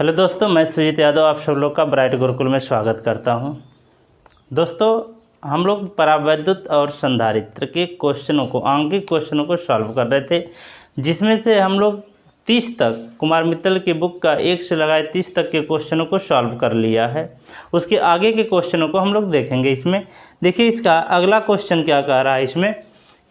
Hello दोस्तों, मैं सुजीत यादव आप सब लोग का ब्राइट गुरुकुल में स्वागत करता हूं। दोस्तों, हम लोग परावैद्युत और संधारित्र के क्वेश्चनों को, आंगिक क्वेश्चनों को सॉल्व कर रहे थे, जिसमें से हम लोग 30 तक कुमार मित्तल की बुक का 1 से लगाए 30 तक के क्वेश्चनों को सॉल्व कर लिया है। उसके आगे के क्वेश्चनों को हम लोग देखेंगे। इसमें देखिए, इसका अगला क्वेश्चन क्या कह रहा है इसमें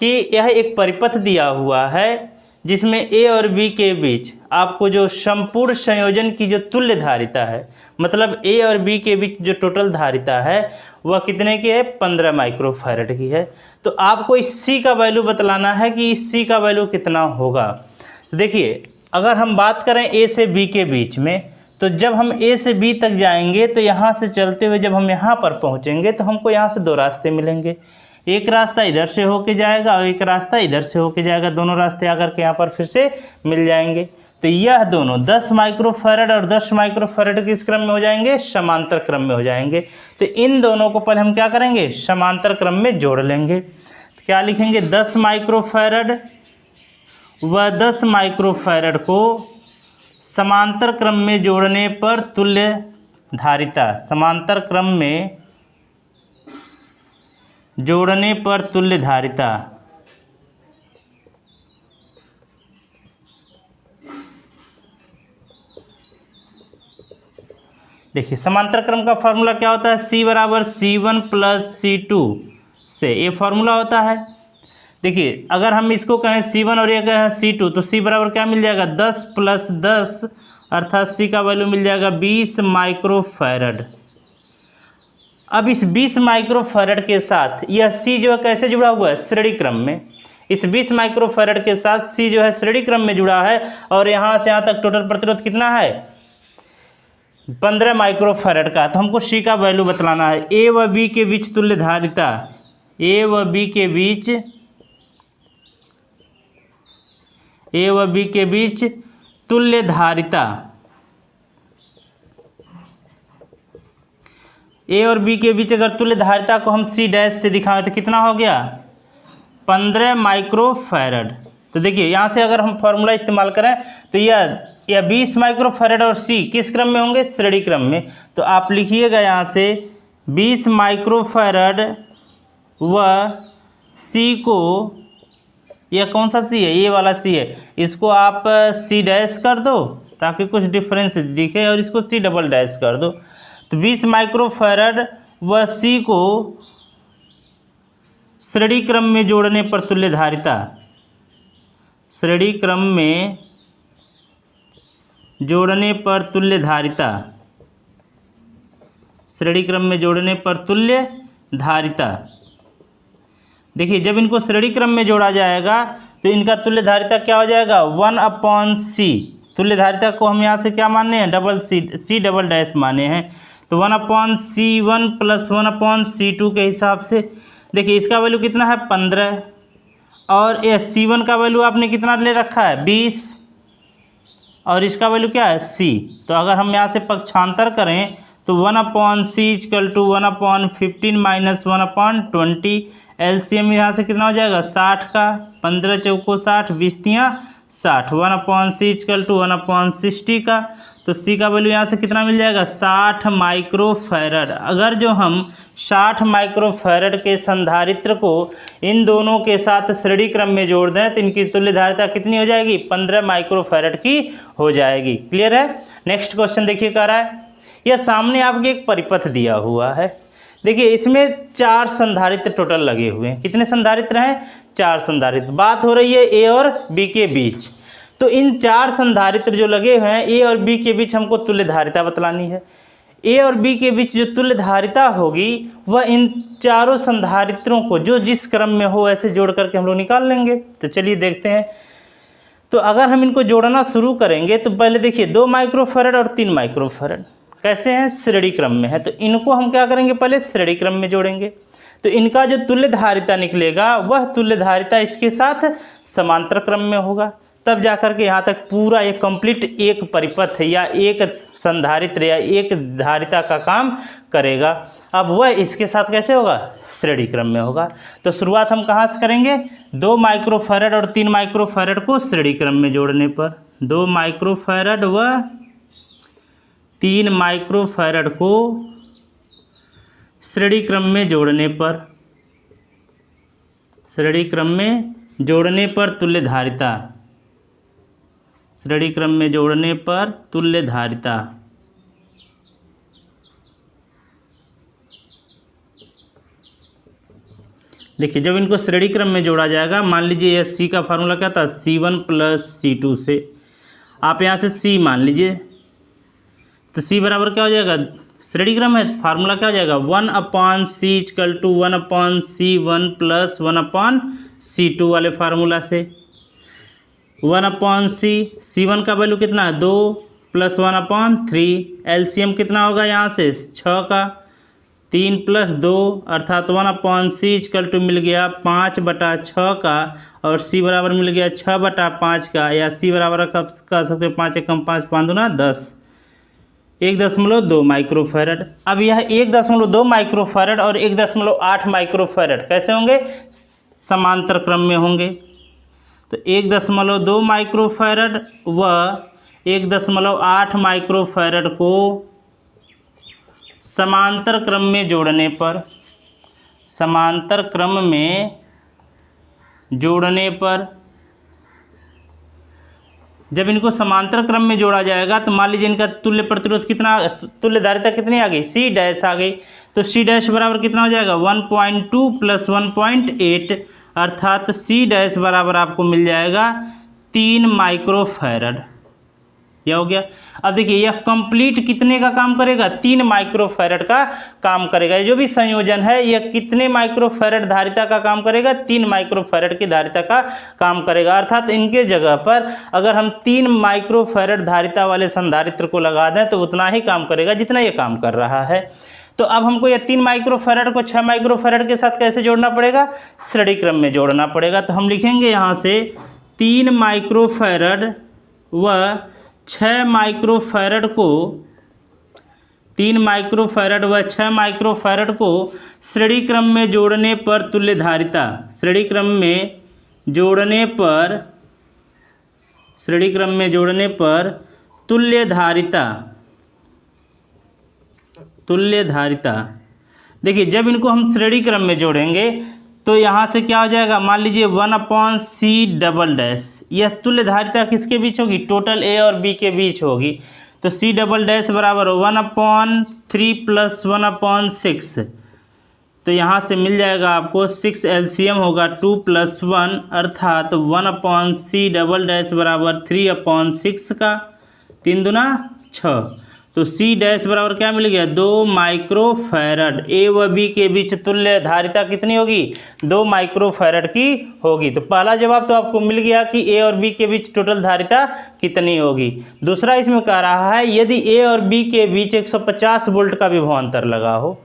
कि यह एक परिपथ दिया हुआ है जिसमें ए और बी के बीच आपको जो संपूर्ण संयोजन की जो तुल्य धारिता है, मतलब ए और बी के बीच जो टोटल धारिता है वह कितने की है, 15 माइक्रोफैरड की है। तो आपको इस सी का वैल्यू बतलाना है कि इस सी का वैल्यू कितना होगा। तो देखिए, अगर हम बात करें ए से बी के बीच में, तो जब हम ए से बी तक जाएंगे तो यहाँ से चलते हुए जब हम यहाँ पर पहुँचेंगे तो हमको यहाँ से 2 रास्ते मिलेंगे। एक रास्ता इधर से होके जाएगा और एक रास्ता इधर से होके जाएगा। दोनों रास्ते आकर के यहाँ पर फिर से मिल जाएंगे। तो यह दोनों 10 माइक्रोफैरड और 10 माइक्रोफैरड किस क्रम में हो जाएंगे, समांतर क्रम में हो जाएंगे। तो इन दोनों को पहले हम क्या करेंगे, समांतर क्रम में जोड़ लेंगे। तो क्या लिखेंगे, 10 माइक्रोफैरड व 10 माइक्रोफैरड को समांतर क्रम में जोड़ने पर तुल्य धारिता, समांतर क्रम में जोड़ने पर तुल्य धारिता देखिए, समांतर क्रम का फॉर्मूला क्या होता है, C बराबर C1 प्लस C2 से ये फॉर्मूला होता है। देखिए, अगर हम इसको कहें C1 और ये कहें C2 तो C बराबर क्या मिल जाएगा, 10 प्लस 10 अर्थात C का वैल्यू मिल जाएगा 20 माइक्रोफैरड। अब इस 20 माइक्रोफैरड के साथ यह C जो है कैसे जुड़ा हुआ है, श्रेणी क्रम में। इस 20 माइक्रोफैरड के साथ C जो है श्रेणी क्रम में जुड़ा है और यहाँ से यहाँ तक टोटल प्रतिरोध कितना है, 15 माइक्रोफैरड का। तो हमको C का वैल्यू बतलाना है। A व B के बीच तुल्य धारिता, A व B के बीच तुल्य धारिता, ए और बी के बीच अगर तुल्य धारिता को हम सी डैश से दिखाएं तो कितना हो गया, 15 माइक्रोफैरड। तो देखिए, यहाँ से अगर हम फॉर्मूला इस्तेमाल करें तो यह 20 माइक्रोफैरड और सी किस क्रम में होंगे, श्रेणी क्रम में। तो आप लिखिएगा यहाँ से 20 माइक्रोफैरड व सी को, यह कौन सा सी है, ये वाला सी है, इसको आप सी डैश कर दो ताकि कुछ डिफरेंस दिखे और इसको सी डबल डैश कर दो। तो 20 माइक्रोफैरड व C को श्रेणी क्रम में जोड़ने पर तुल्य धारिता, श्रेणी क्रम में जोड़ने पर तुल्य धारिता, श्रेणी क्रम में जोड़ने पर तुल्य धारिता। देखिए, जब इनको श्रेणी क्रम में जोड़ा जाएगा तो इनका तुल्य धारिता क्या हो जाएगा, 1/C। तुल्य धारिता को हम यहाँ से क्या माने हैं, C डबल डैश माने हैं। तो 1/C1 प्लस 1/C2 के हिसाब से देखिए, इसका वैल्यू कितना है, 15, और ये C1 का वैल्यू आपने कितना ले रखा है, 20, और इसका वैल्यू क्या है, C। तो अगर हम यहाँ से पक्षांतर करें तो 1/C = 1/15 माइनस 1/20। एलसीएम यहाँ से कितना हो जाएगा, 60 का, 15 चौको 60, 20 तियाँ 60, 1/C = 1/60 का। तो C का वैल्यू यहाँ से कितना मिल जाएगा, 60 माइक्रोफैरड। अगर जो हम 60 माइक्रोफैरड के संधारित्र को इन दोनों के साथ श्रेणी क्रम में जोड़ दें तो इनकी तुल्य धारिता कितनी हो जाएगी, 15 माइक्रोफैरड की हो जाएगी। क्लियर है। नेक्स्ट क्वेश्चन देखिए, कह रहा है यह सामने आपके एक परिपथ दिया हुआ है। देखिए, इसमें 4 संधारित्र टोटल लगे हुए हैं। कितने संधारित्र हैं, 4 संधारित्र। बात हो रही है ए और बी के बीच। तो इन 4 संधारित्र जो लगे हुए हैं, ए और बी के बीच हमको तुल्य धारिता बतलानी है। ए और बी के बीच जो तुल्य धारिता होगी वह इन चारों संधारित्रों को जो जिस क्रम में हो ऐसे जोड़ करके हम लोग निकाल लेंगे। तो चलिए देखते हैं। तो अगर हम इनको जोड़ना शुरू करेंगे तो पहले देखिए, 2 माइक्रोफैरड और 3 माइक्रोफैरड कैसे हैं, श्रेणी क्रम में है। तो इनको हम क्या करेंगे, पहले श्रेणी क्रम में जोड़ेंगे। तो इनका जो तुल्य धारिता निकलेगा वह तुल्य धारिता इसके साथ समांतर क्रम में होगा। तब जाकर के यहाँ तक पूरा एक कंप्लीट एक परिपथ या एक संधारित्र या एक धारिता का काम करेगा। अब वह इसके साथ कैसे होगा, श्रेणी क्रम में होगा। तो शुरुआत हम कहाँ से करेंगे, 2 माइक्रोफैरड और 3 माइक्रोफैरड को श्रेणी क्रम में जोड़ने पर 2 माइक्रोफैरड व 3 माइक्रोफैरड को श्रेणी क्रम में जोड़ने पर तुल्य धारिता, श्रेणी क्रम में जोड़ने पर तुल्य धारिता देखिए जब इनको श्रेणी क्रम में जोड़ा जाएगा, मान लीजिए यह C का फार्मूला क्या था, C1 + C2 से आप यहाँ से C मान लीजिए, तो C बराबर क्या हो जाएगा, श्रेणी क्रम है, फार्मूला क्या हो जाएगा 1/C = 1/C1 + 1/C2 वाले फार्मूला से 1/C, C1 का वैल्यू कितना है 2 + 1/3, एलसीएम कितना होगा यहाँ से 6 का, 3 + 2 अर्थात 1/C = मिल गया 5/6 का, और C बराबर मिल गया 6/5 का, या C बराबर कह सकते हो 5 × 5 = 5 × 10, 1.2 माइक्रोफैरड। अब यह 1.2 माइक्रोफैरड और 1.8 माइक्रोफैरड कैसे होंगे, समांतर क्रम में होंगे। तो 1.2 माइक्रोफैरड व 1.8 माइक्रोफैरड को समांतर क्रम में जोड़ने पर जब इनको समांतर क्रम में जोड़ा जाएगा तो मान लीजिए इनका तुल्य प्रतिरोध कितना, तुल्य धारिता कितनी आ गई, C' आ गई। तो C' बराबर कितना हो जाएगा 1.2 + 1.8 अर्थात C' बराबर आपको मिल जाएगा 3 माइक्रोफैरड। यह हो गया। अब देखिए यह कंप्लीट कितने का काम करेगा, 3 माइक्रोफैरड का काम करेगा। ये जो भी संयोजन है यह कितने माइक्रोफैरड धारिता का काम करेगा, 3 माइक्रोफैरड की धारिता का काम करेगा। अर्थात इनके जगह पर अगर हम 3 माइक्रोफैरड धारिता वाले संधारित्र को लगा दें तो उतना ही काम करेगा जितना ये काम कर रहा है। तो अब हमको यह 3 माइक्रोफैरड को 6 माइक्रोफैरड के साथ कैसे जोड़ना पड़ेगा, श्रेणी क्रम में जोड़ना पड़ेगा। तो हम लिखेंगे यहाँ से 3 माइक्रोफैरड व 6 माइक्रोफैरड को 3 माइक्रोफैरड व 6 माइक्रोफैरड को श्रेणी क्रम में जोड़ने पर तुल्य धारिता, श्रेणी क्रम में जोड़ने पर तुल्य धारिता। देखिए जब इनको हम श्रेणी क्रम में जोड़ेंगे तो यहाँ से क्या हो जाएगा, मान लीजिए 1/C', यह तुल्य धारिता किसके बीच होगी, टोटल A और B के बीच होगी। तो C' बराबर 1/3 + 1/6, तो यहाँ से मिल जाएगा आपको 6, एलसीएम होगा 2 + 1 अर्थात 1/C' बराबर 3/6 का, 3 दूना 6। तो C' बराबर क्या मिल गया 2 माइक्रोफैरड। A व B के बीच तुल्य धारिता कितनी होगी, 2 माइक्रोफैरड की होगी। तो पहला जवाब तो आपको मिल गया कि A और B के बीच टोटल धारिता कितनी होगी। दूसरा इसमें कह रहा है यदि A और B के बीच 150 वोल्ट का विभवांतर लगा हो,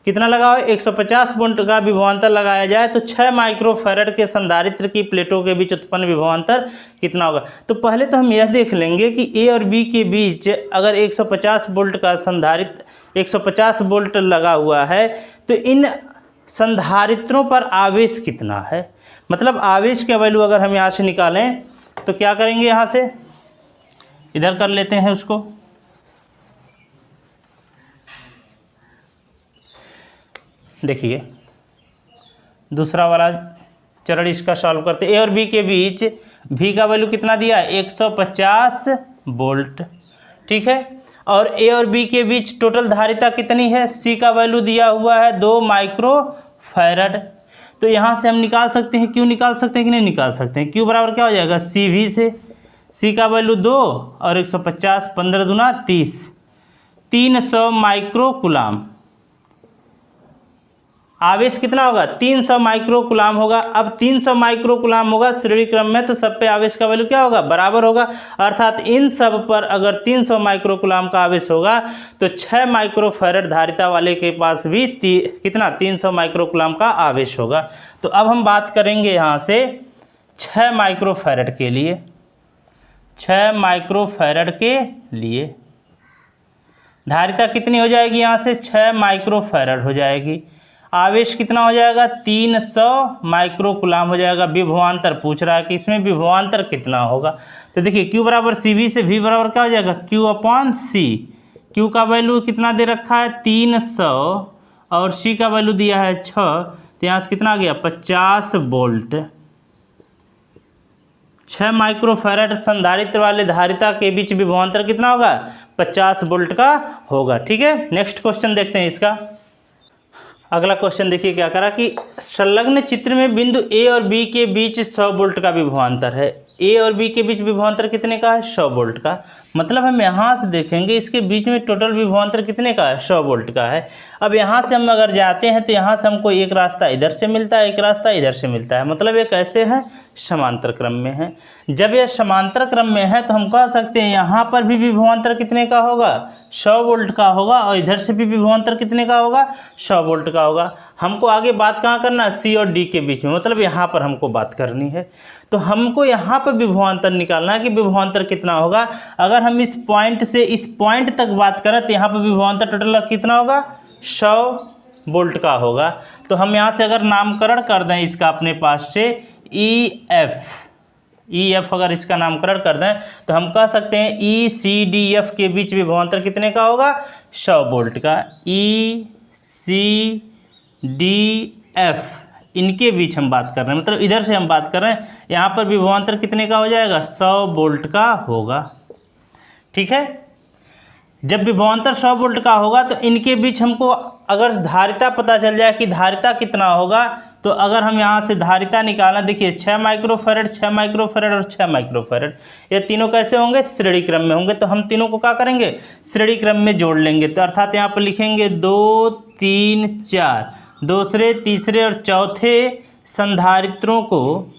कितना लगा हो 150 वोल्ट का विभवांतर लगाया जाए तो 6 माइक्रोफैरड के संधारित्र की प्लेटों के बीच उत्पन्न विभवांतर कितना होगा। तो पहले तो हम यह देख लेंगे कि A और B के बीच अगर 150 वोल्ट का संधारित्र 150 वोल्ट लगा हुआ है तो इन संधारित्रों पर आवेश कितना है, मतलब आवेश का वैल्यू अगर हम यहाँ से निकालें तो क्या करेंगे, यहाँ से इधर कर लेते हैं उसको। देखिए दूसरा वाला चरण इसका सॉल्व करते। A और B के बीच V का वैल्यू कितना दिया, 150 वोल्ट, ठीक है। और A और B के बीच टोटल धारिता कितनी है, C का वैल्यू दिया हुआ है 2 माइक्रोफैरड। तो यहाँ से हम निकाल सकते हैं, क्यों निकाल सकते हैं कि नहीं निकाल सकते हैं। Q बराबर क्या हो जाएगा CV से, C का वैल्यू 2 और 150, 15 दूना 30, 300 माइक्रोकुलाम। आवेश कितना होगा, 300 माइक्रोकुलाम होगा। अब 300 माइक्रोकुलाम होगा श्रेणी क्रम में तो सब पे आवेश का वैल्यू क्या होगा, बराबर होगा। अर्थात इन सब पर अगर 300 माइक्रोकुलाम का आवेश होगा तो 6 माइक्रोफैरड धारिता वाले के पास भी कितना 300 माइक्रोकुलाम का आवेश होगा। तो अब हम बात करेंगे यहाँ से 6 माइक्रोफैरड के लिए, 6 माइक्रोफैरड के लिए धारिता कितनी हो जाएगी, यहाँ से 6 माइक्रोफैरड हो जाएगी। आवेश कितना हो जाएगा, 300 माइक्रोकुलाम हो जाएगा। विभवांतर पूछ रहा है कि इसमें विभवांतर कितना होगा। तो देखिए Q बराबर CV से V बराबर क्या हो जाएगा, Q/C। क्यू का वैल्यू कितना दे रखा है 300 और सी का वैल्यू दिया है 6, तो यहाँ से कितना आ गया 50 वोल्ट। 6 माइक्रोफैरड संधारित्र वाले धारिता के बीच विभवांतर कितना होगा 50 वोल्ट का होगा। ठीक है, नेक्स्ट क्वेश्चन देखते हैं इसका। अगला क्वेश्चन देखिए क्या करा कि संलग्न चित्र में बिंदु ए और बी के बीच 100 वोल्ट का विभवांतर है। ए और बी के बीच विभवांतर कितने का है 100 वोल्ट का। मतलब हम यहाँ से देखेंगे इसके बीच में टोटल विभवांतर कितने का है 100 वोल्ट का है। अब यहाँ से हम अगर जाते हैं तो यहाँ से हमको एक रास्ता इधर से मिलता है, एक रास्ता इधर से मिलता है, मतलब ये कैसे है समांतर क्रम में है। जब यह समांतर क्रम में है तो हम कह सकते हैं यहाँ पर भी विभवांतर कितने का होगा 100 वोल्ट का होगा और इधर से भी विभवांतर कितने का होगा 100 वोल्ट का होगा। हमको आगे बात कहाँ करना है सी और डी के बीच में, मतलब यहाँ पर हमको बात करनी है। तो हमको यहाँ पर विभवांतर निकालना है कि विभवांतर कितना होगा। अगर हम इस पॉइंट से इस पॉइंट तक बात करें तो यहाँ पर विभवांतर टोटल कितना होगा 100 वोल्ट का होगा। तो हम यहाँ से अगर नामकरण कर दें इसका अपने पास से ई एफ अगर इसका नामकरण कर दें तो हम कह सकते हैं ई सी डी एफ के बीच विभवांतर कितने का होगा 100 वोल्ट का। ई सी डी एफ इनके बीच हम बात कर रहे हैं, मतलब इधर से हम बात कर रहे हैं, यहाँ पर विभवांतर कितने का हो जाएगा 100 वोल्ट का होगा। ठीक है, जब विभवांतर 100 वोल्ट का होगा तो इनके बीच हमको अगर धारिता पता चल जाए कि धारिता कितना होगा, तो अगर हम यहाँ से धारिता निकालना, देखिए 6 माइक्रोफैरड 6 माइक्रोफैरड और 6 माइक्रोफैरड, ये तीनों कैसे होंगे श्रेणी क्रम में होंगे। तो हम तीनों को क्या करेंगे श्रेणी क्रम में जोड़ लेंगे। तो अर्थात यहाँ पर लिखेंगे 2 3 4, दूसरे तीसरे और चौथे संधारित्रों को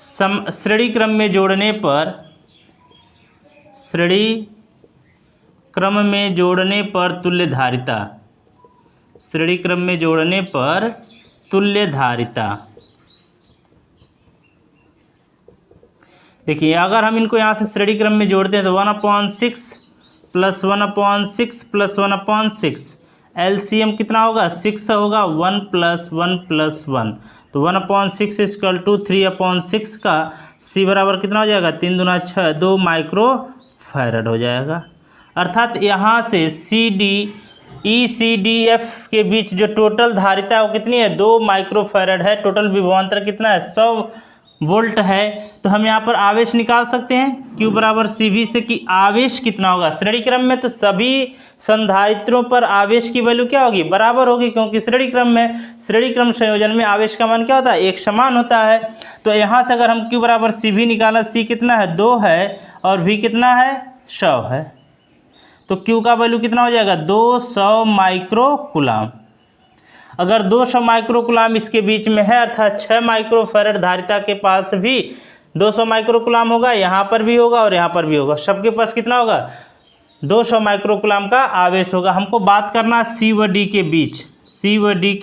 श्रेणी क्रम में जोड़ने पर तुल्य धारिता, श्रेणी क्रम में जोड़ने पर तुल्य धारिता। देखिए अगर हम इनको यहाँ से श्रेणी क्रम में जोड़ते हैं तो 1/6 + 1/6 + 1/6 एलसीएम कितना होगा 6 होगा, 1 + 1 + 1, तो 1/6 = 3/6 का सी बराबर कितना हो जाएगा 3 दूना 6 2 माइक्रोफैरड हो जाएगा। अर्थात यहाँ से C D E C D F के बीच जो टोटल धारिता है वो कितनी है 2 माइक्रोफैरड है। टोटल विभवांतर कितना है 100 वोल्ट है। तो हम यहाँ पर आवेश निकाल सकते हैं Q बराबर CV से कि आवेश कितना होगा श्रेणी क्रम में, तो सभी संधारित्रों पर आवेश की वैल्यू क्या होगी बराबर होगी, क्योंकि श्रेणी क्रम संयोजन में आवेश का मान क्या होता है एक समान होता है। तो यहाँ से अगर हम Q बराबर CV निकाला, C कितना है 2 है और V कितना है 100 है, तो Q का वैल्यू कितना हो जाएगा 200 माइक्रोकुलाम। अगर 200 माइक्रोकुलाम इसके बीच में है अर्थात 6 माइक्रोफैरड धारिता के पास भी 200 माइक्रोकुलाम होगा, यहाँ पर भी होगा और यहाँ पर भी होगा, सबके पास कितना होगा 200 माइक्रोकुलाम का आवेश होगा। हमको बात करना सी व डी के बीच, सी व डी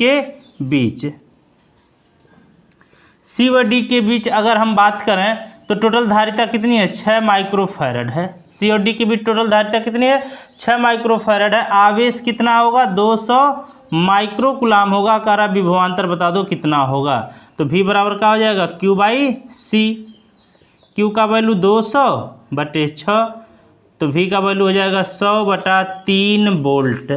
के बीच अगर हम बात करें तो टोटल धारिता कितनी है 6 माइक्रोफैरड है। सी और डी के बीच टोटल धारिता कितनी है 6 माइक्रोफैरड है। आवेश कितना होगा 200 माइक्रोकुलाम होगा। कारा विभवांतर बता दो कितना होगा, तो V बराबर क्या हो जाएगा Q/C। Q का वैल्यू 200/6, तो V का वैल्यू हो जाएगा 100/3 वोल्ट।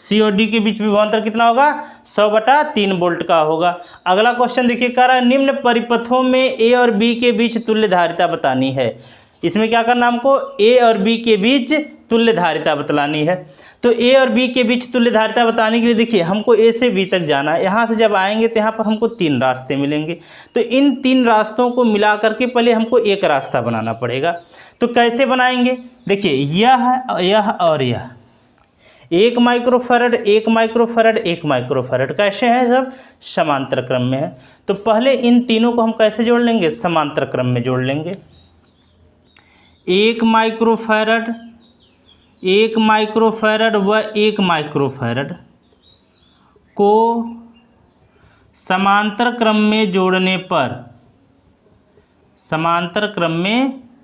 सी और डी के बीच विभवांतर कितना होगा 100/3 वोल्ट का होगा। अगला क्वेश्चन देखिए कह रहा है निम्न परिपथों में ए और बी के बीच तुल्य धारिता बतानी है। इसमें क्या करना हमको ए और बी के बीच तुल्य धारिता बतलानी है। तो ए और बी के बीच तुल्य धारिता बताने के लिए देखिए हमको ए से बी तक जाना है। यहाँ से जब आएंगे तो यहाँ पर हमको 3 रास्ते मिलेंगे, तो इन 3 रास्तों को मिला करके पहले हमको एक रास्ता बनाना पड़ेगा। तो कैसे बनाएंगे देखिए यह और यह 1 माइक्रोफैरड 1 माइक्रोफैरड 1 माइक्रोफैरड कैसे हैं सब समांतर क्रम में है। तो पहले इन तीनों को हम कैसे जोड़ लेंगे समांतर क्रम में जोड़ लेंगे। 1 माइक्रोफैरड 1 माइक्रोफैरड व 1 माइक्रोफैरड को समांतर क्रम में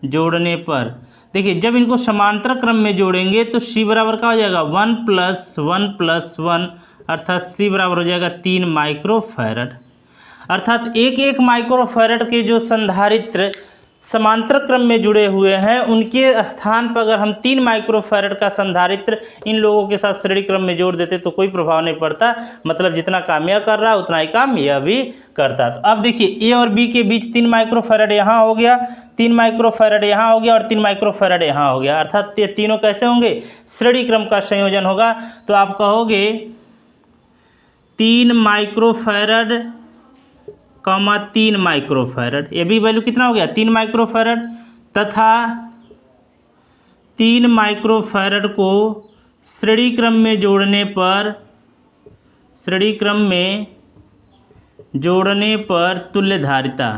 जोड़ने पर देखिए जब इनको समांतर क्रम में जोड़ेंगे तो C बराबर क्या हो जाएगा 1 + 1 + 1 अर्थात C बराबर हो जाएगा 3 माइक्रोफैरड। अर्थात 1 माइक्रोफैरड के जो संधारित्र समांतर क्रम में जुड़े हुए हैं उनके स्थान पर अगर हम 3 माइक्रोफैरड का संधारित्र इन लोगों के साथ श्रेणी क्रम में जोड़ देते तो कोई प्रभाव नहीं पड़ता, मतलब जितना काम यह कर रहा है उतना ही काम यह भी करता। तो अब देखिए ए और बी के बीच 3 माइक्रोफैरड यहाँ हो गया, 3 माइक्रोफैरड यहाँ हो गया और 3 माइक्रोफैरड यहाँ हो गया, अर्थात ये तीनों कैसे होंगे, श्रेणी क्रम का संयोजन होगा। तो आप कहोगे 3 माइक्रोफैरड 3 माइक्रोफैरड, ये भी वैल्यू कितना हो गया 3 माइक्रोफैरड, तथा 3 माइक्रोफैरड को श्रेणी क्रम में जोड़ने पर तुल्य धारिता,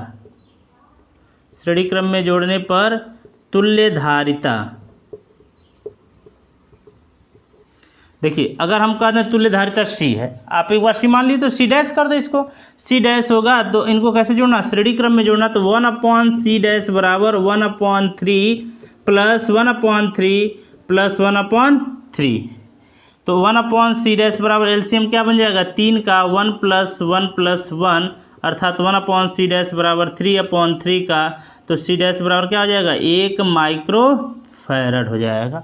श्रेणी क्रम में जोड़ने पर तुल्य धारिता। देखिए अगर हम कहते हैं तुल्य धारिता सी है, आप एक बार सी मान ली तो सी डैश कर दो, इसको सी डैश होगा। तो इनको कैसे जोड़ना, श्रेणी क्रम में जोड़ना। तो 1/c डैश बराबर 1/3 प्लस 1/3 प्लस 1/3। तो 1/c डैश बराबर एलसीएम क्या बन जाएगा 3 का 1 + 1 + 1 अर्थात 1/c डैश बराबर 3/3 का। तो c डैश बराबर क्या हो जाएगा 1 माइक्रोफैरड हो जाएगा।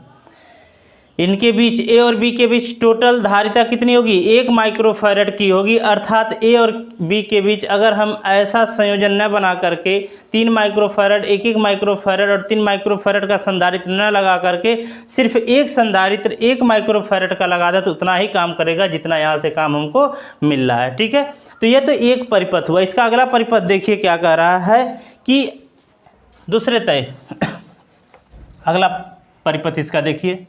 इनके बीच ए और बी के बीच टोटल धारिता कितनी होगी 1 माइक्रोफैरड की होगी, अर्थात ए और बी के बीच अगर हम ऐसा संयोजन न बना करके 3 माइक्रोफैरड 1 माइक्रोफैरड और 3 माइक्रोफैरड का संधारित्र न लगा करके सिर्फ एक संधारित्र 1 माइक्रोफैरड का लगा दे तो उतना ही काम करेगा जितना यहाँ से काम हमको मिल रहा है। ठीक है, तो ये तो एक परिपथ हुआ। इसका अगला परिपथ देखिए क्या कह रहा है कि दूसरे तय अगला परिपथ इसका देखिए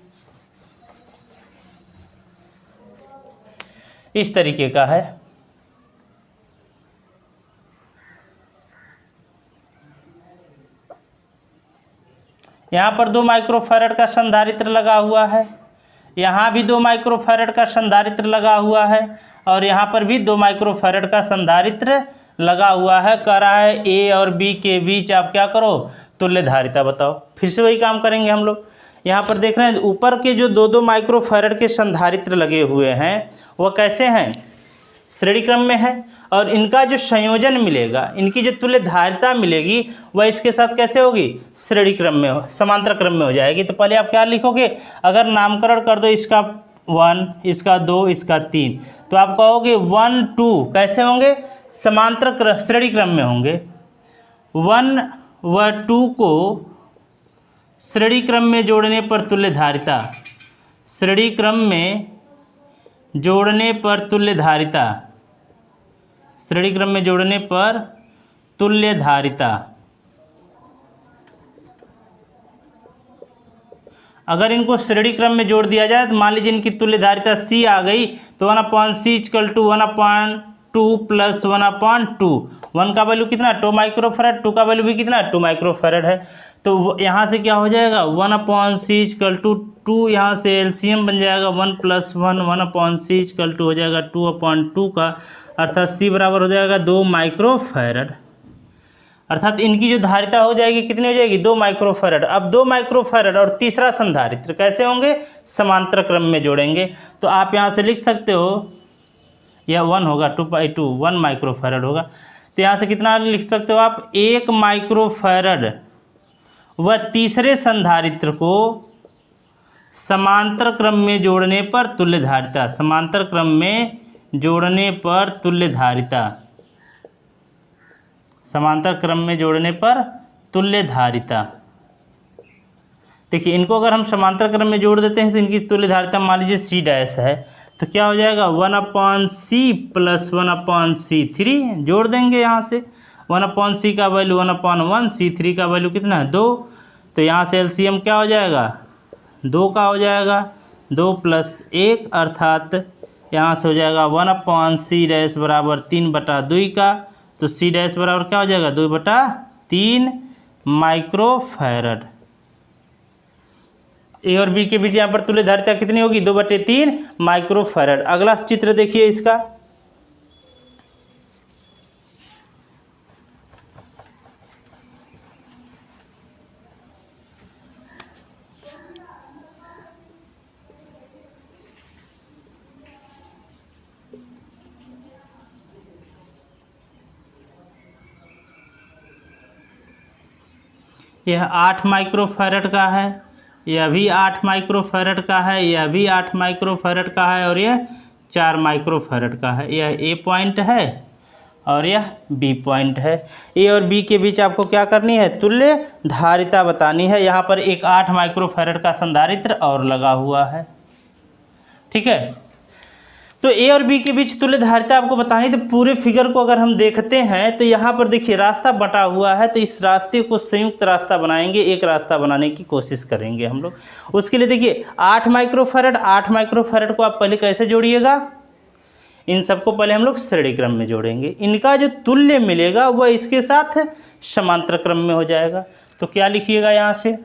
इस तरीके का है। यहाँ पर 2 माइक्रोफैरड का संधारित्र लगा हुआ है, यहाँ भी 2 माइक्रोफैरड का संधारित्र लगा हुआ है और यहाँ पर भी 2 माइक्रोफैरड का संधारित्र लगा हुआ है। कह रहा है ए और बी के बीच आप क्या करो तुल्य धारिता बताओ। फिर से वही काम करेंगे हम लोग। यहाँ पर देख रहे हैं ऊपर के जो 2-2 माइक्रोफैरड के संधारित्र लगे हुए हैं वह कैसे हैं, श्रेणी क्रम में है, और इनका जो संयोजन मिलेगा, इनकी जो तुल्य धारिता मिलेगी वह इसके साथ कैसे होगी, श्रेणी क्रम में समांतर क्रम में हो जाएगी। तो पहले आप क्या लिखोगे, अगर नामकरण कर दो इसका 1, इसका 2, इसका 3, तो आप कहोगे 1 2 कैसे होंगे, समांतर श्रेणी क्रम में होंगे। 1 व 2 को श्रेणी क्रम में जोड़ने पर तुल्य धारिता, श्रेणी क्रम में जोड़ने पर तुल्य धारिता, श्रेणी क्रम में जोड़ने पर तुल्य धारिता। अगर इनको श्रेणी क्रम में जोड़ दिया जाए तो मान लीजिए इनकी तुल्य धारिता C आ गई तो 1/c = 1/2 प्लस 1/2। 1 का वैल्यू कितना 2 माइक्रोफैरड, 2 का वैल्यू भी कितना 2 माइक्रोफैरड है। तो यहाँ से क्या हो जाएगा 1/c = 2, यहाँ से एलसीएम बन जाएगा 1 + 1 1/c = हो जाएगा 2/2 का, अर्थात c बराबर हो जाएगा 2 माइक्रोफैरड। अर्थात इनकी जो धारिता हो जाएगी कितनी हो जाएगी 2 माइक्रोफैरड। अब 2 माइक्रोफैरड और तीसरा संधारित्र कैसे होंगे, समांतर क्रम में जोड़ेंगे। तो आप यहाँ से लिख सकते हो यह 1 होगा 2/2 1 माइक्रोफैरड होगा। तो यहाँ से कितना लिख सकते हो आप 1 माइक्रोफैरड व तीसरे संधारित्र को समांतर क्रम में जोड़ने पर तुल्य धारिता, समांतर क्रम में जोड़ने पर तुल्य धारिता, समांतर क्रम में जोड़ने पर तुल्य धारिता। देखिए इनको अगर हम समांतर क्रम में जोड़ देते हैं तो इनकी तुल्य धारिता मान लीजिए C डैश है, तो क्या हो जाएगा 1/c प्लस 1/c3 जोड़ देंगे। यहाँ से 1/c का वैल्यू 1/1, c3 का वैल्यू कितना है 2। तो यहाँ से एलसीएम क्या हो जाएगा 2 का हो जाएगा, 2 + 1 अर्थात यहाँ से हो जाएगा 1/c डैश बराबर 3/2 का। तो c डैश बराबर क्या हो जाएगा 2/3 माइक्रोफैरड। ए और बी के बीच यहाँ पर तुल्य धारिता कितनी होगी 2/3 माइक्रोफैरड। अगला चित्र देखिए इसका, यह 8 माइक्रोफैरड का है, यह भी 8 माइक्रोफैरड का है, यह भी 8 माइक्रोफैरड का है और यह 4 माइक्रोफैरड का है। यह ए पॉइंट है और यह बी पॉइंट है। ए और बी के बीच आपको क्या करनी है, तुल्य धारिता बतानी है। यहाँ पर एक 8 माइक्रोफैरड का संधारित्र और लगा हुआ है। ठीक है, तो ए और बी के बीच तुल्य धारिता आपको बतानी। तो पूरे फिगर को अगर हम देखते हैं तो यहाँ पर देखिए रास्ता बटा हुआ है, तो इस रास्ते को संयुक्त रास्ता बनाएंगे, एक रास्ता बनाने की कोशिश करेंगे हम लोग। उसके लिए देखिए 8 माइक्रोफैरड को आप पहले कैसे जोड़िएगा, इन सबको पहले हम लोग श्रेणी क्रम में जोड़ेंगे। इनका जो तुल्य मिलेगा वह इसके साथ समांतर क्रम में हो जाएगा। तो क्या लिखिएगा, यहाँ से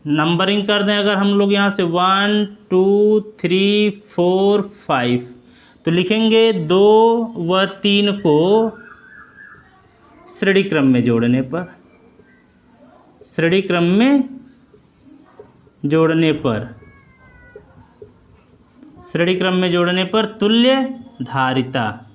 नंबरिंग कर दें अगर हम लोग यहाँ से 1 2 3 4 5, तो लिखेंगे 2 व 3 को श्रेणी क्रम में जोड़ने पर, श्रेणी क्रम में जोड़ने पर, श्रेणी क्रम में जोड़ने पर तुल्य धारिता।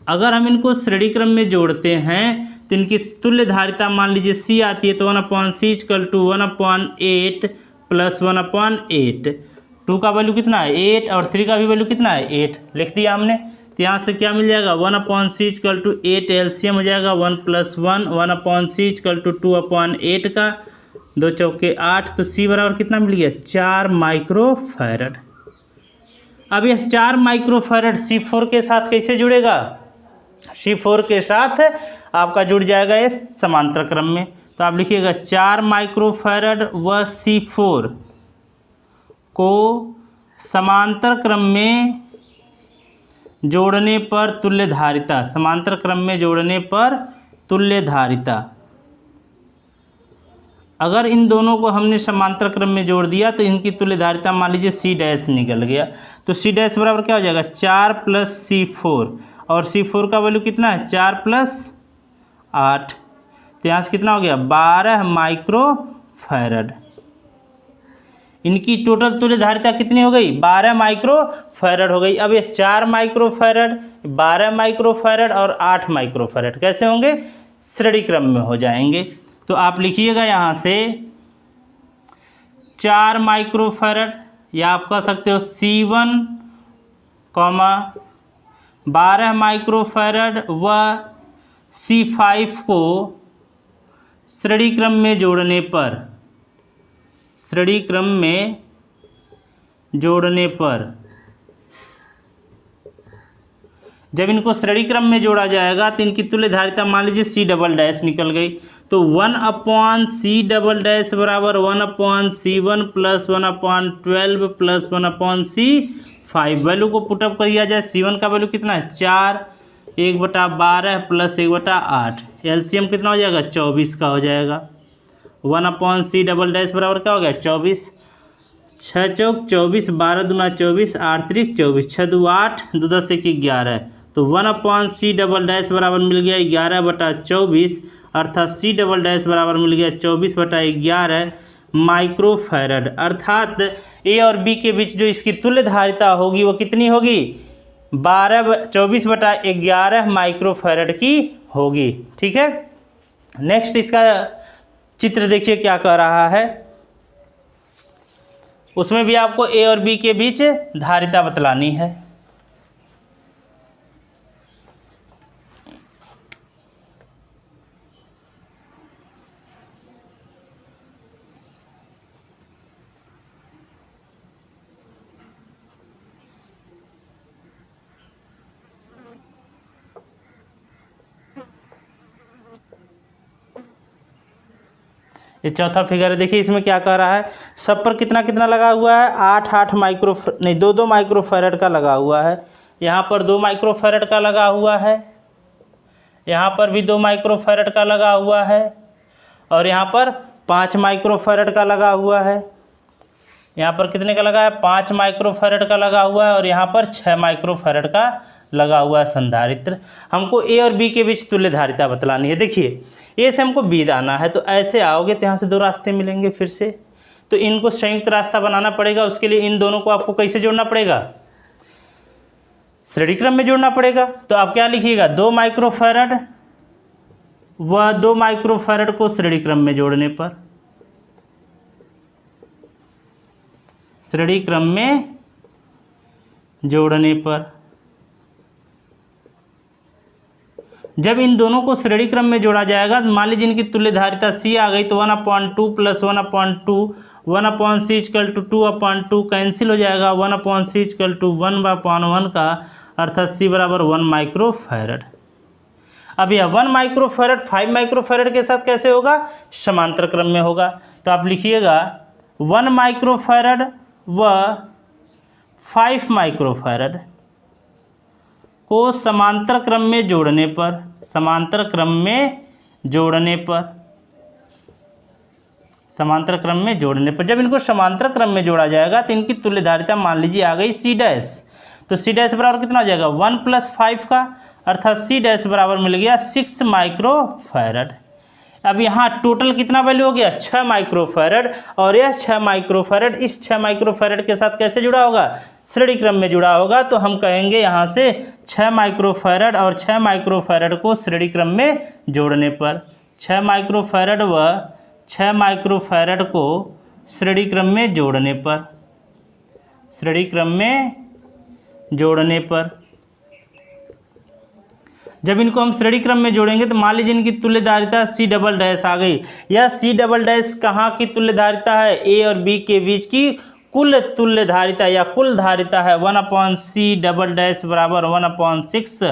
अगर हम इनको श्रेणी क्रम में जोड़ते हैं तो इनकी तुल्य धारिता मान लीजिए C आती है, तो 1/C = 1/8 + 1/8। 2 का वैल्यू कितना है 8 और 3 का भी वैल्यू कितना है 8, लिख दिया हमने। तो यहाँ से क्या मिल जाएगा 1/C = 8, एलसीएम हो जाएगा 1 + 1, 1/C = 2/8 का 2 चौके 8, तो C बराबर कितना मिल गया 4 माइक्रोफैरड। अब यह 4 माइक्रोफैरड C4 के साथ कैसे जुड़ेगा, C4 के साथ आपका जुड़ जाएगा ये समांतर क्रम में। तो आप लिखिएगा 4 माइक्रोफैरड व C4 को समांतर क्रम में जोड़ने पर तुल्य धारिता, समांतर क्रम में जोड़ने पर तुल्य धारिता। अगर इन दोनों को हमने समांतर क्रम में जोड़ दिया तो इनकी तुल्य धारिता मान लीजिए C' निकल गया, तो C' बराबर क्या हो जाएगा 4 + C4, और C4 का वैल्यू कितना है 4 + 8, तो यहाँ से कितना हो गया 12 माइक्रोफैरड। इनकी टोटल तुल्य धारिता कितनी हो गई 12 माइक्रोफैरड हो गई। अब ये 4 माइक्रोफैरड, 12 माइक्रोफैरड और 8 माइक्रोफैरड कैसे होंगे, श्रेणी क्रम में हो जाएंगे। तो आप लिखिएगा यहाँ से 4 माइक्रोफैरड, या आप कह सकते हो C1, 12 माइक्रोफैरड व C5 को श्रेणी क्रम में जोड़ने पर, श्रेणी क्रम में जोड़ने पर, जब इनको श्रेणी क्रम में जोड़ा जाएगा तो इनकी तुल्य धारिता मान लीजिए C" निकल गई। तो 1/C" बराबर 1/C1 + 1/12 + 1/C5। वैल्यू को पुटअप किया जाए, C1 का वैल्यू कितना है 4, 1/12 + 1/8, एलसीएम कितना हो जाएगा 24 का हो जाएगा। 1/C" बराबर क्या हो गया 24, 6 चौक 24, 12 दूना 24, 8 त्रिक 24, 6 2 8, 2 10 1 11, तो 1/C" बराबर मिल गया 11/24, अर्थात C" बराबर मिल गया 24/11 माइक्रोफैरड। अर्थात ए और बी के बीच जो इसकी तुल्य धारिता होगी वो कितनी होगी 24/11 माइक्रोफैरड की होगी। ठीक है, नेक्स्ट इसका चित्र देखिए क्या कह रहा है। उसमें भी आपको ए और बी के बीच धारिता बतलानी है। ये चौथा फिगर है, देखिए इसमें क्या कह रहा है, सब पर कितना कितना लगा हुआ है 8 2 माइक्रोफैरड का लगा हुआ है। यहाँ पर 2 माइक्रोफैरड का लगा हुआ है, यहाँ पर भी 2 माइक्रोफैरड का लगा हुआ है, और यहाँ पर 5 माइक्रोफैरड का लगा हुआ है। यहाँ पर कितने का लगा है 5 माइक्रोफैरड का लगा हुआ है, और यहाँ पर 6 माइक्रोफैरड का लगा हुआ है संधारित्र। हमको ए और बी के बीच तुल्य धारिता बतलानी है। देखिए ए से हमको बी आना है, तो ऐसे आओगे तो यहाँ से 2 रास्ते मिलेंगे फिर से, तो इनको संयुक्त रास्ता बनाना पड़ेगा। उसके लिए इन दोनों को आपको कैसे जोड़ना पड़ेगा, श्रेणी क्रम में जोड़ना पड़ेगा। तो आप क्या लिखिएगा 2 माइक्रोफैरड व 2 माइक्रोफैरड को श्रेणी क्रम में जोड़ने पर, श्रेणी क्रम में जोड़ने पर जब इन दोनों को श्रेणी क्रम में जोड़ा जाएगा, मान लीजिए इनकी तुल्य धारिता C आ गई तो 1/2 plus 1/2 1/C equal to 2/2 cancel हो जाएगा, 1/C इक्वल टू 1/1 का, अर्थात C बराबर 1 माइक्रोफैरड। अब यह 1 माइक्रोफैरड 5 माइक्रोफैरड के साथ कैसे होगा? समांतर क्रम में होगा। तो आप लिखिएगा 1 माइक्रोफैरड व 5 माइक्रोफैरड को समांतर क्रम में जोड़ने पर, समांतर क्रम में जोड़ने पर, समांतर क्रम में जोड़ने पर जब इनको समांतर क्रम में जोड़ा जाएगा तो इनकी तुल्य धारिता मान लीजिए आ गई C डैश। तो C डैश बराबर कितना हो जाएगा? 1 + 5 का, अर्थात C डैश बराबर मिल गया 6 माइक्रोफैरड। अब यहाँ टोटल कितना वैल्यू हो गया? 6 माइक्रोफैरड। और यह 6 माइक्रोफैरड इस 6 माइक्रोफैरड के साथ कैसे जुड़ा होगा? श्रेणी क्रम में जुड़ा होगा। तो हम कहेंगे यहाँ से 6 माइक्रोफैरड और 6 माइक्रोफैरड को श्रेणी क्रम में जोड़ने पर, 6 माइक्रोफैरड व 6 माइक्रोफैरड को श्रेणी क्रम में जोड़ने पर, श्रेणी क्रम में जोड़ने पर जब इनको हम श्रेणी क्रम में जोड़ेंगे तो मान लीजिए इनकी तुल्य धारिता C डबल डैश आ गई। यह C डबल डैश कहाँ की तुल्य धारिता है? A और B के बीच की कुल तुल्य धारिता या कुल धारिता है। 1/C डबल डैश बराबर 1/6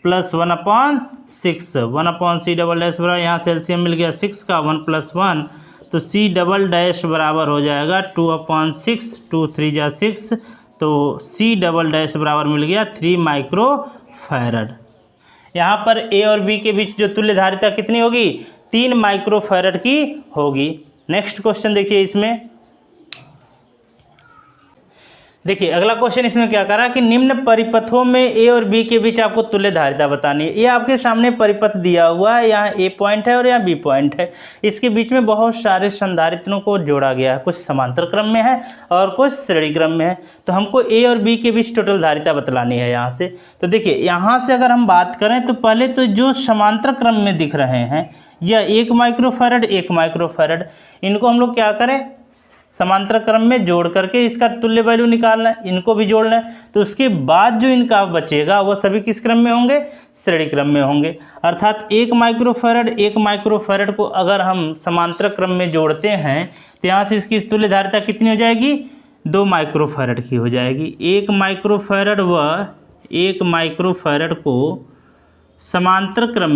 प्लस 1/6, 1/C डबल डैश बराबर, यहाँ से एलसीएम मिल गया 6 का, 1 + 1, तो C डबल डैश बराबर हो जाएगा 2/6, 2 3 जा 6, तो C डबल डैश बराबर मिल गया 3 माइक्रोफैरड। यहाँ पर A और B के बीच जो तुल्य धारिता कितनी होगी? 3 माइक्रोफैरड की होगी। नेक्स्ट क्वेश्चन देखिए, इसमें देखिए अगला क्वेश्चन इसमें क्या करा कि निम्न परिपथों में A और B के बीच आपको तुल्य धारिता बतानी है। ये आपके सामने परिपथ दिया हुआ है, यहाँ A पॉइंट है और यहाँ B पॉइंट है। इसके बीच में बहुत सारे संधारित्रों को जोड़ा गया है, कुछ समांतर क्रम में है और कुछ श्रेणी क्रम में है। तो हमको A और B के बीच टोटल धारिता बतलानी है यहाँ से। तो देखिए यहाँ से अगर हम बात करें तो पहले तो जो समांतर क्रम में दिख रहे हैं यह 1 माइक्रोफैरड 1 माइक्रोफैरड, इनको हम लोग क्या करें? समांतर क्रम में जोड़ करके इसका तुल्य वैल्यू निकालना है, इनको भी जोड़ना है। तो उसके बाद जो इनका बचेगा वह सभी किस क्रम में होंगे? श्रेणी क्रम में होंगे। अर्थात 1 माइक्रोफैरड को अगर हम समांतर क्रम में जोड़ते हैं तो यहाँ से इसकी तुल्य धारिता कितनी हो जाएगी? 2 माइक्रोफैरड की हो जाएगी। 1 माइक्रोफैरड व 1 माइक्रोफैरड को समांतर क्रम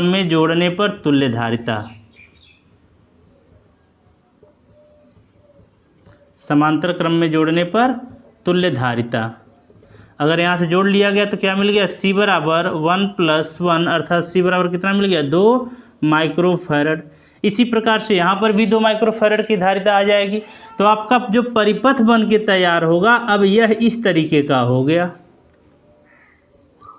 में जोड़ने पर तुल्य धारिता, समांतर क्रम में जोड़ने पर तुल्य धारिता अगर यहाँ से जोड़ लिया गया तो क्या मिल गया? C बराबर 1 + 1, अर्थात C बराबर कितना मिल गया? 2 माइक्रोफैरड। इसी प्रकार से यहाँ पर भी 2 माइक्रोफैरड की धारिता आ जाएगी। तो आपका जो परिपथ बन के तैयार होगा अब यह इस तरीके का हो गया,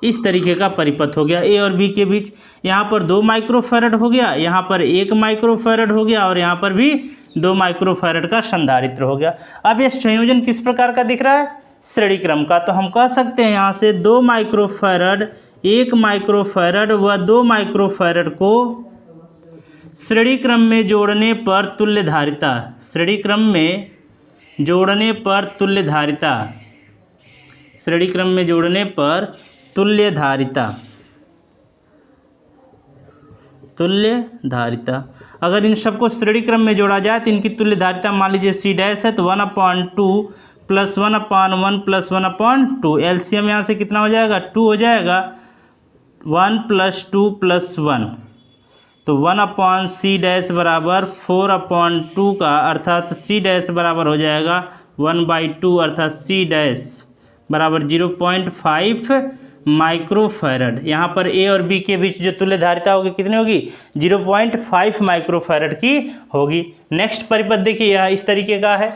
इस तरीके का परिपथ हो गया A और B के बीच। यहाँ पर 2 माइक्रोफैरड हो गया, यहाँ पर 1 माइक्रोफैरड हो गया और यहाँ पर भी 2 माइक्रोफैरड का संधारित्र हो गया। अब यह संयोजन किस प्रकार का दिख रहा है? श्रेणी क्रम का। तो हम कह सकते हैं यहाँ से 2 माइक्रोफैरड 1 माइक्रोफैरड व 2 माइक्रोफैरड को श्रेणी क्रम में जोड़ने पर तुल्य धारिता, श्रेणी क्रम में जोड़ने पर तुल्य धारिता, श्रेणी क्रम में जोड़ने पर तुल्य धारिता, तुल्य धारिता अगर इन सबको श्रेणी क्रम में जोड़ा जाए तो इनकी तुल्य धारिता मान लीजिए C डैश है तो 1/2 प्लस 1/1 प्लस 1/2, एलसीएम यहाँ से कितना हो जाएगा? 2 हो जाएगा, 1 + 2 + 1, तो 1/C डैश बराबर 4/2 का, अर्थात C डैश बराबर हो जाएगा 1/2, अर्थात C डैश बराबर 0.5 माइक्रोफैरड। यहाँ पर A और B के बीच जो तुल्य धारिता होगी कितनी होगी? 0.5 माइक्रोफैरड की होगी। नेक्स्ट परिपथ देखिए यह इस तरीके का है।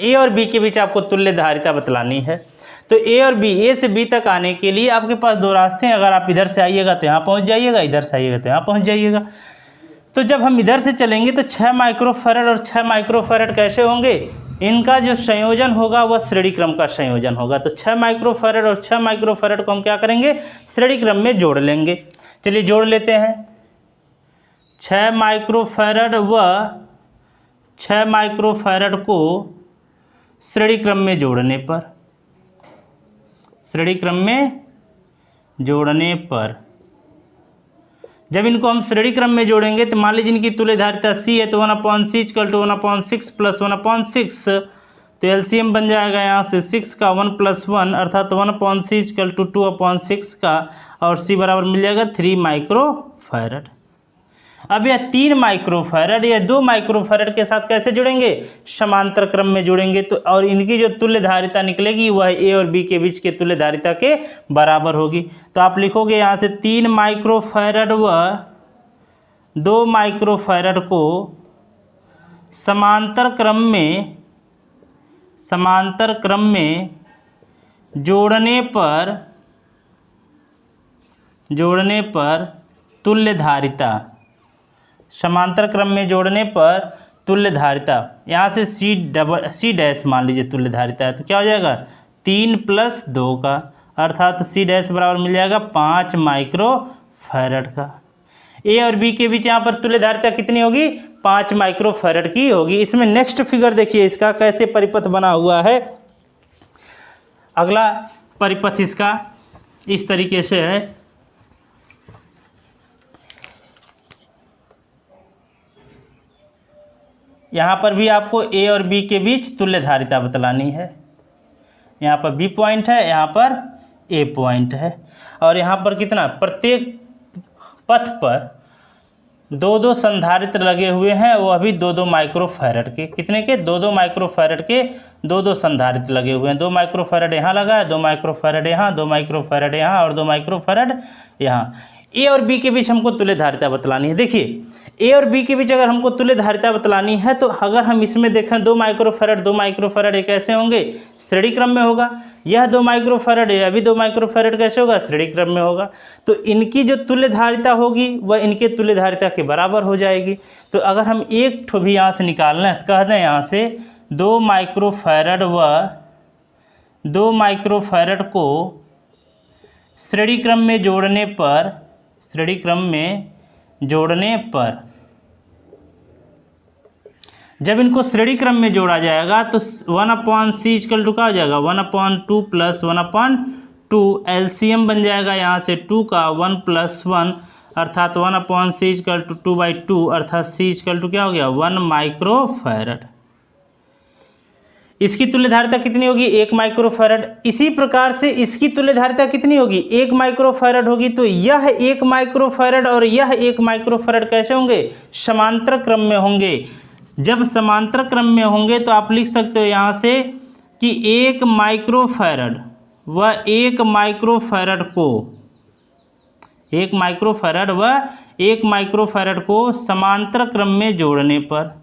A और B के बीच आपको तुल्य धारिता बतलानी है। तो A और B, A से B तक आने के लिए आपके पास 2 रास्ते हैं। अगर आप इधर से आइएगा तो यहाँ पहुँच जाइएगा, इधर से आइएगा तो यहाँ पहुँच जाइएगा। तो जब हम इधर से चलेंगे तो 6 माइक्रोफैरड और 6 माइक्रोफैरड कैसे होंगे? इनका जो संयोजन होगा वह श्रेणी क्रम का संयोजन होगा। तो 6 माइक्रोफैरड और 6 माइक्रोफैरड को हम क्या करेंगे, श्रेणी क्रम में जोड़ लेंगे। चलिए जोड़ लेते हैं। 6 माइक्रोफैरड व 6 माइक्रोफैरड को श्रेणी क्रम में जोड़ने पर, श्रेणी क्रम में जोड़ने पर जब इनको हम श्रेणी क्रम में जोड़ेंगे तो मान लीजिए इनकी तुल्य धारिता C है, तो 1/C = 1/6 + 1/6, तो एलसीएम बन जाएगा यहाँ से 6 का 1 + 1 अर्थात 1/C = 2/6 का, और C बराबर मिल जाएगा 3 माइक्रोफैरड। अब यह 3 माइक्रोफैरड या 2 माइक्रोफैरड के साथ कैसे जुड़ेंगे, समांतर क्रम में जुड़ेंगे। तो और इनकी जो तुल्य धारिता निकलेगी वह A और B के बीच के तुल्य धारिता के बराबर होगी। तो आप लिखोगे यहाँ से 3 माइक्रोफैरड व 2 माइक्रोफैरड को समांतर क्रम में जोड़ने पर तुल्य धारिता, समांतर क्रम में जोड़ने पर तुल्य धारिता, यहाँ से C डैश मान लीजिए तुल्य धारिता है, तो क्या हो जाएगा 3 + 2 का, अर्थात C डैश बराबर मिल जाएगा 5 माइक्रोफैरड का। A और B के बीच यहाँ पर तुल्य धारिता कितनी होगी, 5 माइक्रोफैरड की होगी। इसमें नेक्स्ट फिगर देखिए इसका कैसे परिपथ बना हुआ है। अगला परिपथ इसका इस तरीके से है। यहाँ पर भी आपको A और B के बीच तुल्य धारिता बतलानी है। यहाँ पर B पॉइंट है, यहाँ पर A पॉइंट है, और यहाँ पर कितना, प्रत्येक पथ पर 2-2 संधारित्र लगे हुए हैं, वो अभी 2-2 माइक्रोफैरड के, कितने के, 2-2 माइक्रोफैरड के 2-2 संधारित्र लगे हुए हैं। 2 माइक्रोफैरड यहाँ लगा है, 2 माइक्रोफैरड यहाँ, 2 माइक्रोफैरड यहाँ और 2 माइक्रोफैरड यहाँ। A और B के बीच हमको तुल्य धारिता बतलानी है। देखिए A और B के बीच अगर हमको तुल्य धारिता बतलानी है तो अगर हम इसमें देखें 2 माइक्रोफैरड एक कैसे होंगे, श्रेणी क्रम में होगा। यह 2 माइक्रोफैरड है, अभी 2 माइक्रोफैरड कैसे होगा, श्रेणी क्रम में होगा। तो इनकी जो तुल्य धारिता होगी वह इनके तुल्य धारिता के बराबर हो जाएगी। तो अगर हम एक ठो भी यहाँ से निकालना है तो कह दें यहाँ से 2 माइक्रोफैरड व 2 माइक्रोफैरड को श्रेणी क्रम में जोड़ने पर, श्रेणी क्रम में जोड़ने पर जब इनको श्रेणी क्रम में जोड़ा जाएगा तो 1/C = क्या हो जाएगा, 1/2 + 1/2, एलसीएम बन जाएगा यहाँ से 2 का 1 + 1 अर्थात 1/C = 2/2 अर्थात C = क्या हो गया, 1 माइक्रोफैरड। इसकी तुल्य धारिता कितनी होगी, 1 माइक्रोफैरड। इसी प्रकार से इसकी तुल्य धारिता कितनी होगी, 1 माइक्रोफैरड होगी। तो यह 1 माइक्रोफैरड और यह 1 माइक्रोफैरड कैसे होंगे, समांतर क्रम में होंगे। जब समांतर क्रम में होंगे तो आप लिख सकते हो यहाँ से कि 1 माइक्रोफैरड व 1 माइक्रोफैरड को, 1 माइक्रोफैरड व 1 माइक्रोफैरड को समांतर क्रम में जोड़ने पर,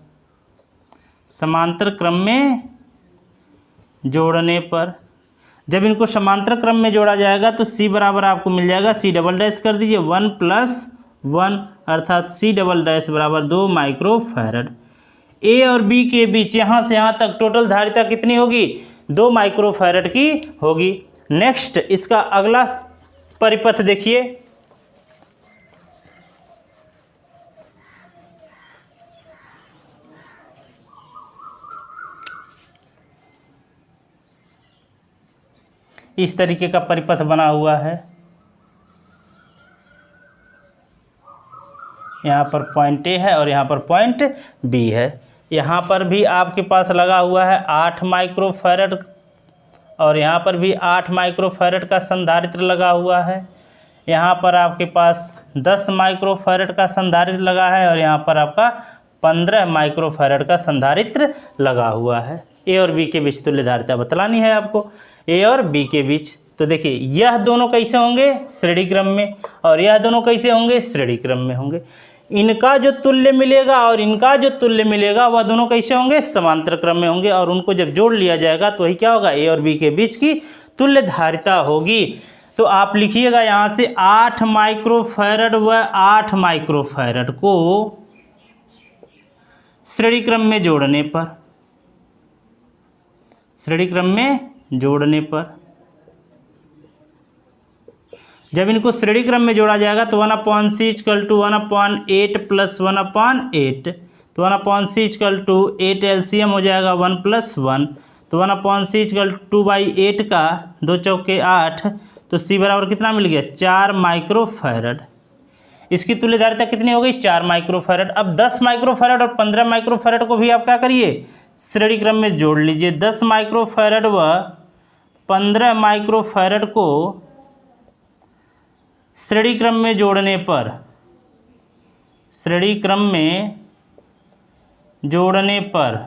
समांतर क्रम में जोड़ने पर जब इनको समांतर क्रम में जोड़ा जाएगा तो C बराबर आपको मिल जाएगा, C डबल डैश कर दीजिए 1 + 1 अर्थात C डबल डैश बराबर 2 माइक्रोफैरड। A और B के बीच यहाँ से यहाँ तक टोटल धारिता कितनी होगी, 2 माइक्रोफैरड की होगी। नेक्स्ट इसका अगला परिपथ देखिए। इस तरीके का परिपथ बना हुआ है। यहाँ पर पॉइंट A है और यहाँ पर पॉइंट B है। यहाँ पर भी आपके पास लगा हुआ है 8 माइक्रोफैरड और यहाँ पर भी 8 माइक्रोफैरड का संधारित्र लगा हुआ है। यहाँ पर आपके पास 10 माइक्रोफैरड का संधारित्र लगा है और यहाँ पर आपका 15 माइक्रोफैरड का संधारित्र लगा हुआ है। A और B के बीच तुल्य धारिता बतलानी है आपको, A और B के बीच। तो देखिए यह दोनों कैसे होंगे, श्रेणी क्रम में, और यह दोनों कैसे होंगे, श्रेणी क्रम में होंगे। इनका जो तुल्य मिलेगा और इनका जो तुल्य मिलेगा वह दोनों कैसे होंगे, समांतर क्रम में होंगे, और उनको जब जोड़ लिया जाएगा तो वही क्या होगा, A और B के बीच की तुल्य धारिता होगी। तो आप लिखिएगा यहाँ से 8 माइक्रोफैरड व 8 माइक्रोफैरड को श्रेणी क्रम में जोड़ने पर, श्रेणी क्रम में जोड़ने पर। जब इनको श्रेणी क्रम में जोड़ा जाएगा तो 1/c इक्वल टू 1/8 प्लस 1/8, तो 1/c इक्वल टू 8 LCM हो जाएगा 1 + 1, तो 1/c इक्वल टू 2/8 का 2 चौके 8, तो C बराबर कितना मिल गया 4 माइक्रोफैरड। इसकी तुल्य धारिता कितनी हो गई 4 माइक्रोफैरड। अब 10 माइक्रोफैरड और 15 माइक्रोफैरड को भी आप क्या करिए श्रेणी क्रम में जोड़ लीजिए। 10 माइक्रोफैरड व 15 माइक्रोफैरड को श्रेणी क्रम में जोड़ने पर, श्रेणी क्रम में जोड़ने पर,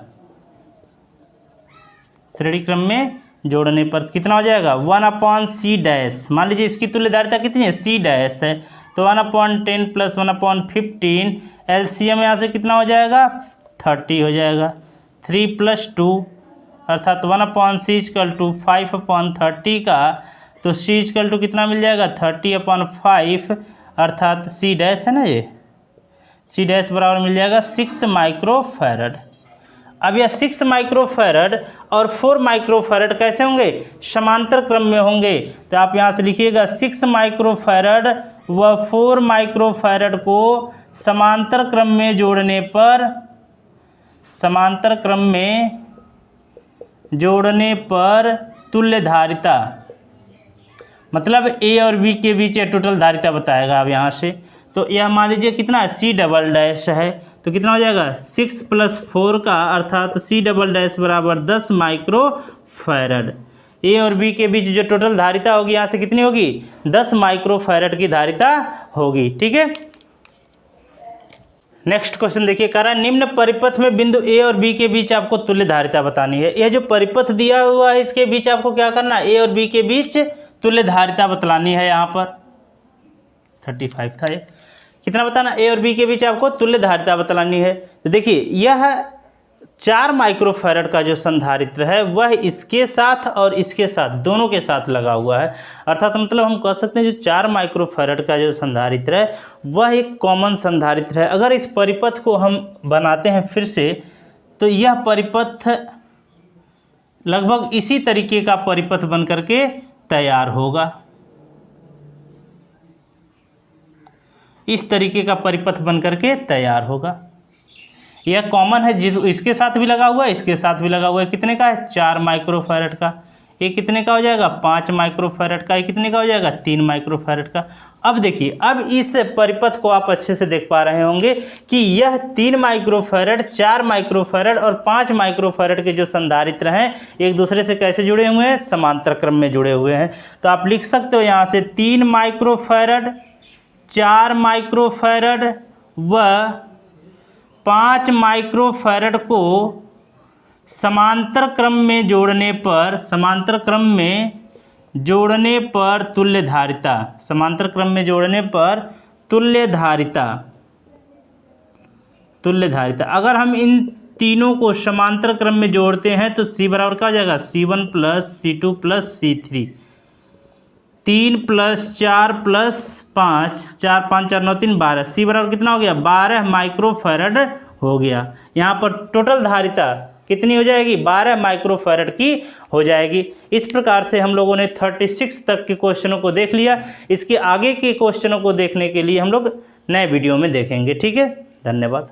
श्रेणी क्रम में जोड़ने पर कितना हो जाएगा 1/c डैश। मान लीजिए इसकी तुल्य धारिता कितनी है C डैश है, तो 1/10 प्लस 1/15 LCM यहाँ से कितना हो जाएगा 30 हो जाएगा। 3 + 2 अर्थात 1/c इक्वल टू 5/30 का, तो C इक्वल टू कितना मिल जाएगा 30/5 अर्थात C डैश है ना, ये C डैश बराबर मिल जाएगा 6 माइक्रोफैरड। अब यह 6 माइक्रोफैरड और 4 माइक्रोफैरड कैसे होंगे समांतर क्रम में होंगे। तो आप यहाँ से लिखिएगा 6 माइक्रोफैरड व 4 माइक्रोफैरड को समांतर क्रम में जोड़ने पर, समांतर क्रम में जोड़ने पर तुल्य धारिता, मतलब A और B के बीच टोटल धारिता बताएगा अब यहाँ से। तो यह मान लीजिए कितना है C डबल डैश है, तो कितना हो जाएगा 6 + 4 का अर्थात C डबल डैश बराबर 10 माइक्रोफैरड। A और B के बीच जो टोटल धारिता होगी यहाँ से कितनी होगी 10 माइक्रोफैरड की धारिता होगी। ठीक है, नेक्स्ट क्वेश्चन देखिए, कह रहा है निम्न परिपथ में बिंदु A और B के बीच आपको तुल्य धारिता बतानी है। यह जो परिपथ दिया हुआ है इसके बीच आपको क्या करना है A और B के बीच तुल्य धारिता बतलानी है। यहाँ पर 35 था ये, कितना बताना A और B के बीच आपको तुल्य धारिता बतलानी है। तो देखिए यह 4 माइक्रोफैरड का जो संधारित्र है वह इसके साथ और इसके साथ दोनों के साथ लगा हुआ है, अर्थात मतलब हम कह सकते हैं जो 4 माइक्रोफैरड का जो संधारित्र है वह एक कॉमन संधारित्र है। अगर इस परिपथ को हम बनाते हैं फिर से, तो यह परिपथ लगभग इसी तरीके का परिपथ बन करके तैयार होगा। इस तरीके का परिपथ बन करके तैयार होगा। यह कॉमन है, इसके साथ भी लगा हुआ है, इसके साथ भी लगा हुआ है। कितने का है 4 माइक्रोफैरड का। ये कितने का हो जाएगा 5 माइक्रोफैरड का। ये कितने का हो जाएगा 3 माइक्रोफैरड का। अब देखिए, अब इस परिपथ को आप अच्छे से देख पा रहे होंगे कि यह 3 माइक्रोफैरड, 4 माइक्रोफैरड और 5 माइक्रोफैरड के जो संधारित्र हैं एक दूसरे से कैसे जुड़े हुए हैं समांतर क्रम में जुड़े हुए हैं। तो आप लिख सकते हो यहाँ से 3 माइक्रोफैरड, 4 माइक्रोफैरड व 5 माइक्रोफैरड को समांतर क्रम में जोड़ने पर, समांतर क्रम में जोड़ने पर तुल्य धारिता, समांतर क्रम में जोड़ने पर तुल्य धारिता, तुल्य धारिता। अगर हम इन तीनों को समांतर क्रम में जोड़ते हैं तो C बराबर क्या हो जाएगा C1 + C2 + C3, 3 + 4 + 5, 4 5 4 9 3 12, C बराबर कितना हो गया 12 माइक्रोफैरड हो गया। यहाँ पर टोटल धारिता कितनी हो जाएगी 12 माइक्रोफैरड की हो जाएगी। इस प्रकार से हम लोगों ने 36 तक के क्वेश्चनों को देख लिया। इसके आगे के क्वेश्चनों को देखने के लिए हम लोग नए वीडियो में देखेंगे। ठीक है, धन्यवाद।